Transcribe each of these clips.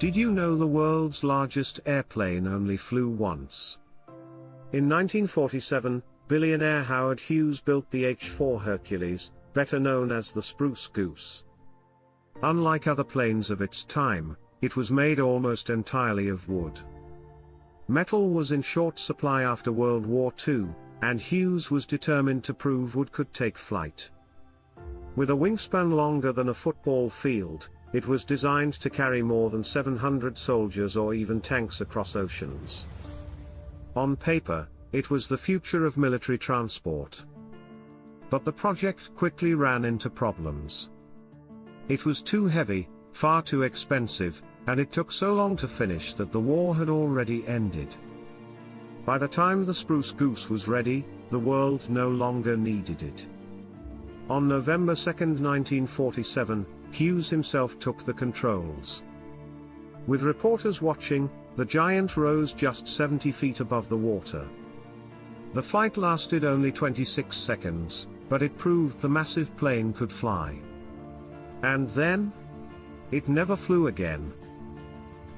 Did you know the world's largest airplane only flew once? In 1947, billionaire Howard Hughes built the H-4 Hercules, better known as the Spruce Goose. Unlike other planes of its time, it was made almost entirely of wood. Metal was in short supply after World War II, and Hughes was determined to prove wood could take flight. With a wingspan longer than a football field, it was designed to carry more than 700 soldiers or even tanks across oceans. On paper, it was the future of military transport. But the project quickly ran into problems. It was too heavy, far too expensive, and it took so long to finish that the war had already ended. By the time the Spruce Goose was ready, the world no longer needed it. On November 2, 1947, Hughes himself took the controls. With reporters watching, the giant rose just 70 feet above the water. The flight lasted only 26 seconds, but it proved the massive plane could fly. And then? It never flew again.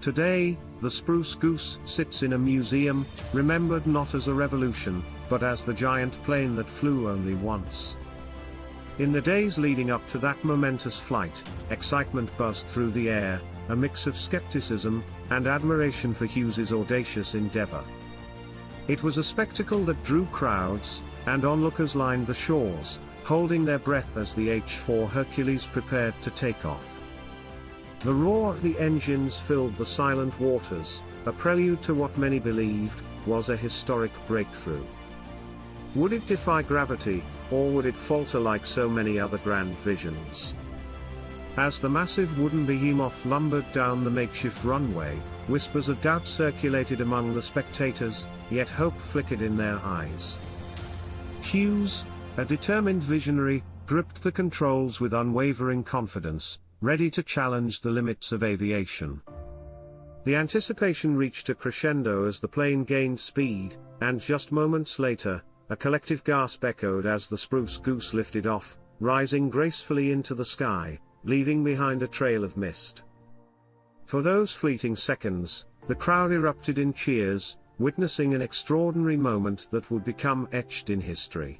Today, the Spruce Goose sits in a museum, remembered not as a revolution, but as the giant plane that flew only once. In the days leading up to that momentous flight, excitement buzzed through the air, a mix of skepticism and admiration for Hughes's audacious endeavor. It was a spectacle that drew crowds, and onlookers lined the shores, holding their breath as the H-4 Hercules prepared to take off. The roar of the engines filled the silent waters, a prelude to what many believed was a historic breakthrough. Would it defy gravity, or would it falter like so many other grand visions? As the massive wooden behemoth lumbered down the makeshift runway, whispers of doubt circulated among the spectators, yet hope flickered in their eyes. Hughes, a determined visionary, gripped the controls with unwavering confidence, ready to challenge the limits of aviation. The anticipation reached a crescendo as the plane gained speed, and just moments later, a collective gasp echoed as the Spruce Goose lifted off, rising gracefully into the sky, leaving behind a trail of mist. For those fleeting seconds, the crowd erupted in cheers, witnessing an extraordinary moment that would become etched in history.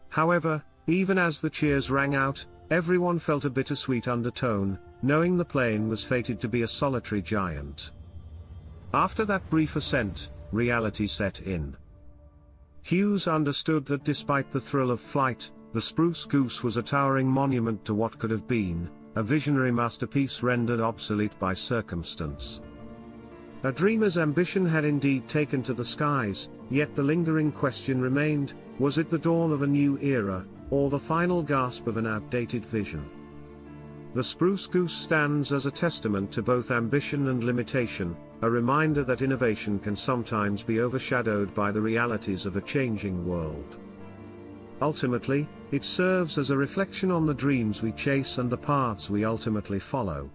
However, even as the cheers rang out, everyone felt a bittersweet undertone, knowing the plane was fated to be a solitary giant. After that brief ascent, reality set in. Hughes understood that despite the thrill of flight, the Spruce Goose was a towering monument to what could have been, a visionary masterpiece rendered obsolete by circumstance. A dreamer's ambition had indeed taken to the skies, yet the lingering question remained, was it the dawn of a new era, or the final gasp of an outdated vision? The Spruce Goose stands as a testament to both ambition and limitation, a reminder that innovation can sometimes be overshadowed by the realities of a changing world. Ultimately, it serves as a reflection on the dreams we chase and the paths we ultimately follow.